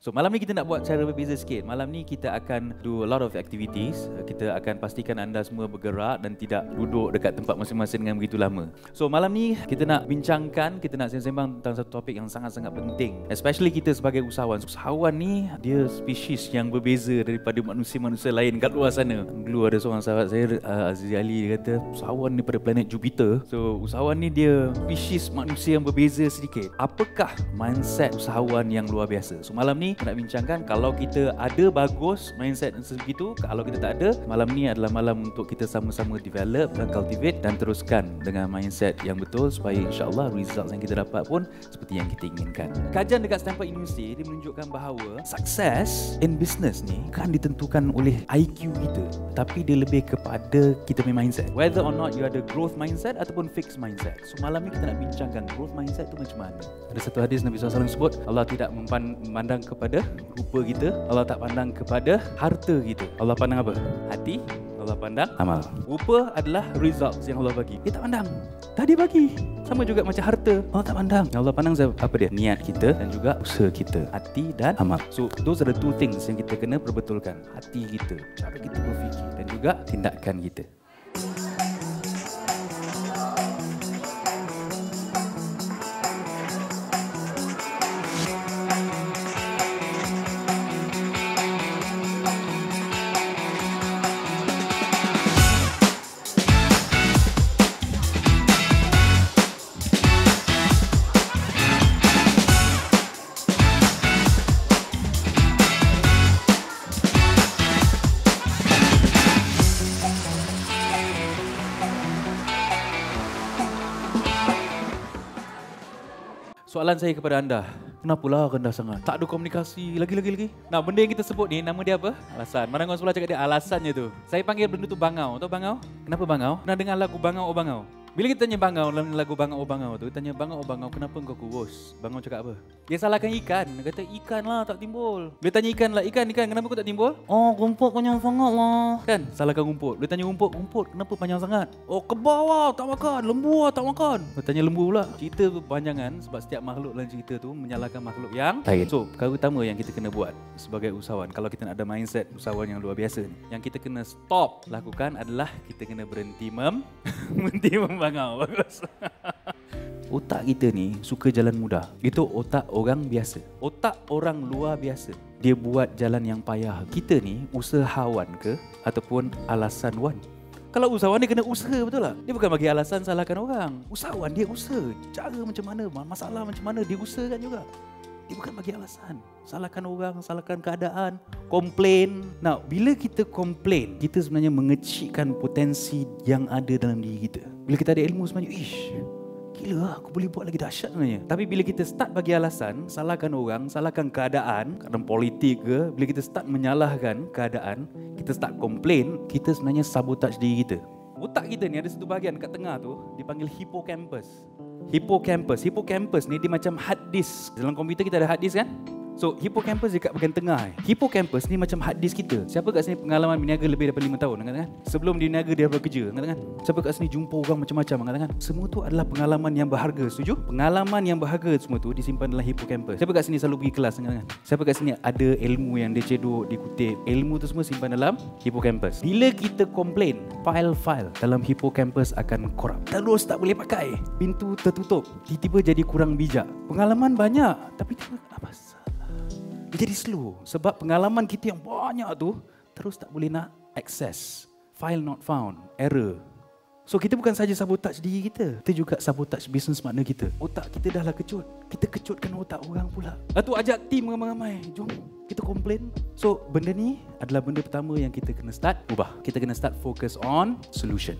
So malam ni kita nak buat cara berbeza sikit. Malam ni kita akan do a lot of activities. Kita akan pastikan anda semua bergerak dan tidak duduk dekat tempat masing-masing dengan begitu lama. So malam ni kita nak bincangkan, kita nak sembang tentang satu topik yang sangat-sangat penting. Especially kita sebagai usahawan. Usahawan ni dia spesies yang berbeza daripada manusia-manusia lain kat luar sana. Dulu ada seorang sahabat saya, Aziz Ali, dia kata usahawan ni pada planet Jupiter. So usahawan ni dia spesies manusia yang berbeza sedikit. Apakah mindset usahawan yang luar biasa? So malam ni kita nak bincangkan, kalau kita ada bagus mindset sebegitu, kalau kita tak ada, malam ni adalah malam untuk kita sama-sama develop dan cultivate dan teruskan dengan mindset yang betul supaya insya-Allah results yang kita dapat pun seperti yang kita inginkan. Kajian dekat Stanford University dia menunjukkan bahawa sukses in business ni kan ditentukan oleh IQ kita, tapi dia lebih kepada kita punya mindset. Whether or not you ada growth mindset ataupun fixed mindset. So malam ni kita nak bincangkan growth mindset tu macam mana. Ada satu hadis Nabi SAW sebut, Allah tidak memandang kepada rupa kita, Allah tak pandang kepada harta kita. Allah pandang apa? Hati. Allah pandang amal. Rupa adalah results yang Allah bagi. Dia tak pandang. Tadi bagi. Sama juga macam harta. Allah tak pandang. Allah pandang apa dia? Niat kita dan juga usaha kita. Hati dan amal. So those are the two things yang kita kena perbetulkan. Hati kita, cara kita berfikir dan juga tindakan kita. Soalan saya kepada anda, kenapalah rendah sangat? Tak ada komunikasi, lagi. Nah, benda yang kita sebut ni, nama dia apa? Alasan. Mana orang sebelah cakap dia alasannya tu. Saya panggil benda tu bangau. Tahu bangau? Kenapa bangau? Pernah dengar lagu Bangau Oh Bangau? Bila kita tanya bangau dalam lagu Bangau Oh Bangau tu, tanya bangau oh bangau, kenapa engkau kurus? Bangau cakap apa? Dia salahkan ikan. Dia kata ikan lah tak timbul. Dia tanya ikan lah, ikan kenapa kau tak timbul? Oh, rumput panjang sangat lah. Kan? Salahkan rumput. Dia tanya rumput kenapa panjang sangat? Oh, kebau lah tak makan, lembu lah tak makan. Dia tanya lembu pula. Cerita tu panjangan sebab setiap makhluk dalam cerita tu menyalahkan makhluk yang lain. So, perkara utama yang kita kena buat sebagai usahawan, kalau kita nak ada mindset usahawan yang luar biasa ni, yang kita kena stop lakukan adalah kita kena berhenti berhenti membangau. Bagus. Otak kita ni suka jalan mudah. Itu otak orang biasa. Otak orang luar biasa, dia buat jalan yang payah. Kita ni usahawan ke ataupun alasanwan? Kalau usahawan dia kena usaha, betul tak? Dia bukan bagi alasan salahkan orang. Usahawan dia usaha. Cara macam mana, masalah macam mana, dia usahakan juga. Dia bukan bagi alasan. Salahkan orang, salahkan keadaan, komplain. Nah, bila kita komplain, kita sebenarnya mengecilkan potensi yang ada dalam diri kita. Bila kita ada ilmu sebenarnya, gila lah, aku boleh buat lagi dahsyat sebenarnya. Tapi bila kita start bagi alasan, salahkan orang, salahkan keadaan politik ke, bila kita start menyalahkan keadaan, kita start komplain, kita sebenarnya sabotage diri kita. Otak kita ni ada satu bahagian kat tengah tu dipanggil hippocampus. Hippocampus ni dia macam hard disk. Dalam komputer kita ada hard disk kan? So, hippocampus dekat bahagian tengah. Hippocampus ni macam hard disk kita. Siapa kat sini pengalaman berniaga lebih daripada 5 tahun? Kan? Sebelum dia niaga, dia bekerja. Kan? Siapa kat sini jumpa orang macam-macam? Kan? Semua tu adalah pengalaman yang berharga. Setuju? Pengalaman yang berharga semua tu disimpan dalam hippocampus. Siapa kat sini selalu pergi kelas? Kan? Siapa kat sini ada ilmu yang dia cedok, dia kutip? Ilmu tu semua simpan dalam hippocampus. Bila kita komplain, file-file dalam hippocampus akan korup. Terus tak boleh pakai. Pintu tertutup. Tiba-tiba jadi kurang bijak. Pengalaman banyak, tapi apa salah? Dia jadi slow sebab pengalaman kita yang banyak tu terus tak boleh nak access. File not found, error. So kita bukan saja sabotage diri kita, kita juga sabotage business partner kita. Otak kita dah lah kecut, kita kecutkan otak orang pula. Lepas ajak tim ramai-ramai, jom kita komplain. So benda ni adalah benda pertama yang kita kena start ubah. Kita kena start focus on solution.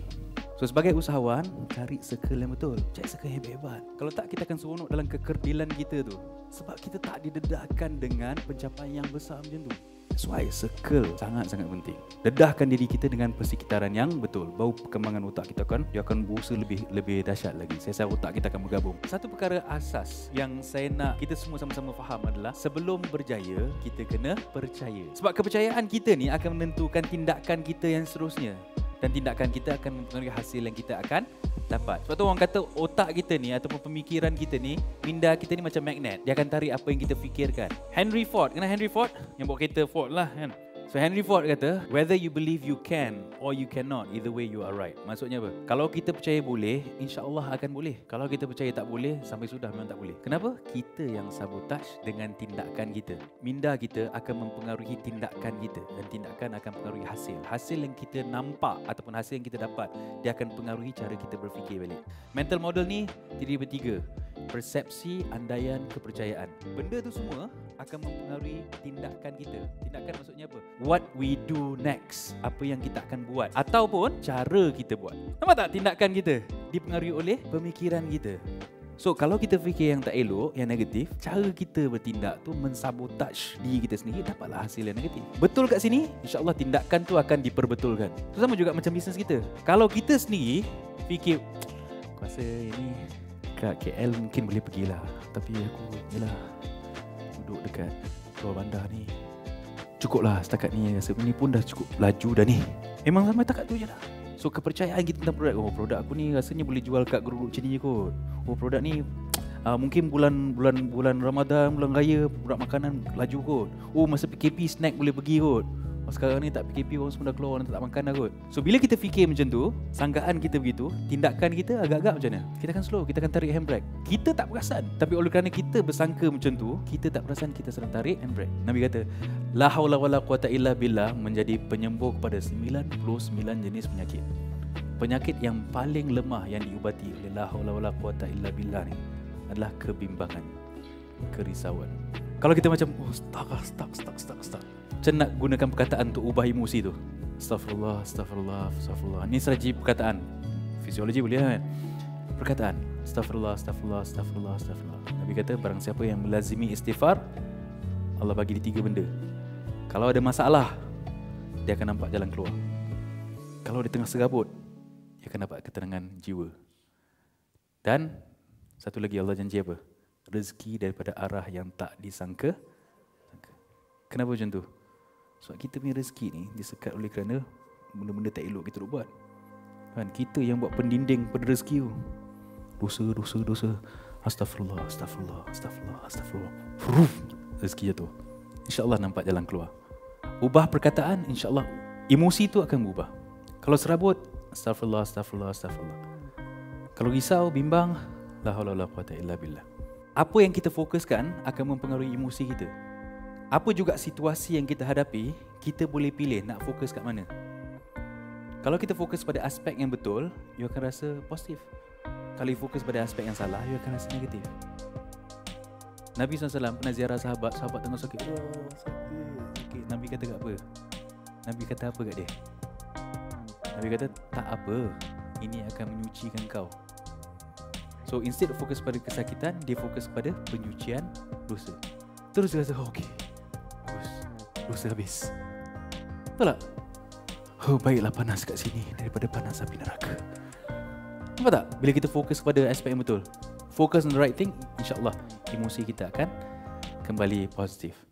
So sebagai usahawan, cari circle yang betul. Cari circle yang hebat-hebat. Kalau tak, kita akan seronok dalam kekerdilan kita tu. Sebab kita tak didedahkan dengan pencapaian yang besar macam tu. That's why circle sangat-sangat penting. Dedahkan diri kita dengan persekitaran yang betul. Baru perkembangan otak kita dia akan berusaha lebih dahsyat lagi. Saya rasa otak kita akan bergabung. Satu perkara asas yang saya nak kita semua sama-sama faham adalah sebelum berjaya, kita kena percaya. Sebab kepercayaan kita ni akan menentukan tindakan kita yang seterusnya. Dan tindakan kita akan mempengaruhi hasil yang kita akan dapat. Sebab tu orang kata otak kita ni ataupun pemikiran kita ni, minda kita ni macam magnet. Dia akan tarik apa yang kita fikirkan. Henry Ford, kenal Henry Ford? Yang bawa kereta Ford lah kan. So Henry Ford kata, whether you believe you can or you cannot, either way you are right. Maksudnya apa? Kalau kita percaya boleh, insya-Allah akan boleh. Kalau kita percaya tak boleh, sampai sudah memang tak boleh. Kenapa? Kita yang sabotage dengan tindakan kita. Minda kita akan mempengaruhi tindakan kita dan tindakan akan mempengaruhi hasil. Hasil yang kita nampak ataupun hasil yang kita dapat, dia akan mempengaruhi cara kita berfikir balik. Mental model ni terdiri bertiga. Persepsi, andaian, kepercayaan. Benda tu semua akan mempengaruhi tindakan kita. Tindakan maksudnya apa? What we do next. Apa yang kita akan buat. Ataupun cara kita buat. Nampak tak tindakan kita dipengaruhi oleh pemikiran kita. So kalau kita fikir yang tak elok, yang negatif, cara kita bertindak tu mensabotage diri kita sendiri, dapatlah hasil yang negatif. Betul kat sini, insya-Allah tindakan tu akan diperbetulkan. Itu sama juga macam bisnes kita. Kalau kita sendiri fikir, aku rasa ini kat KL mungkin boleh pergilah, tapi aku yalah duduk dekat luar bandar ni cukuplah setakat ni, rasa ni pun dah cukup laju dah ni. Memang sampai takat tu je lah. So kepercayaan kita tentang produk, oh produk aku ni rasanya boleh jual kat grup macam ni je kot. Oh produk ni mungkin bulan Ramadan, bulan raya produk makanan laju kot. Oh masa PKP snack boleh pergi kot. Sekarang ni tak PKP, orang semua dah keluar, orang tak makan dah kot. So bila kita fikir macam tu, sangkaan kita begitu, tindakan kita agak-agak macam mana? Kita akan slow, kita akan tarik handbrake. Kita tak perasan, tapi oleh kerana kita bersangka macam tu, kita tak perasan kita sedang tarik handbrake. Nabi kata, la haula wala quwata illa billah menjadi penyembuh kepada 99 jenis penyakit. Penyakit yang paling lemah yang diubati oleh la haula wala quwata illa billah ni adalah kebimbangan, kerisauan. Kalau kita macam stuck. Macam nak gunakan perkataan untuk ubah emosi tu. Astaghfirullah. Ni strategi perkataan. Fisiologi boleh kan? Perkataan. Astaghfirullah. Nabi kata barang siapa yang melazimi istighfar, Allah bagi dia 3 benda. Kalau ada masalah, dia akan nampak jalan keluar. Kalau di tengah serabut, dia akan dapat ketenangan jiwa. Dan satu lagi Allah janji apa? Rezeki daripada arah yang tak disangka. Kenapa macam tu? Sebab kita punya rezeki ni disekat oleh kerana benda-benda tak elok kita buat. Kan kita yang buat pendinding pada rezeki tu. Dosa. Astaghfirullah. Rezeki jatuh. InsyaAllah nampak jalan keluar. Ubah perkataan, insyaAllah emosi tu akan berubah. Kalau serabut, astaghfirullah. Kalau risau, bimbang, la haula wala quwata illa billah. Apa yang kita fokuskan akan mempengaruhi emosi kita. Apa juga situasi yang kita hadapi, kita boleh pilih nak fokus kat mana. Kalau kita fokus pada aspek yang betul, you akan rasa positif. Kalau you fokus pada aspek yang salah, you akan rasa negatif. Nabi SAW pernah ziarah sahabat tengah sakit. Sakit. Nabi kata kat apa? Nabi kata apa kat dia? Nabi kata, tak apa, ini akan menyucikan kau. So instead of fokus pada kesakitan, dia fokus pada penyucian dosa. Terus dia rasa, okey, dosa habis. Betul tak? Baiklah panas kat sini daripada panas api neraka. Nampak tak? Bila kita fokus pada aspek yang betul, fokus on the right thing, insyaAllah emosi kita akan kembali positif.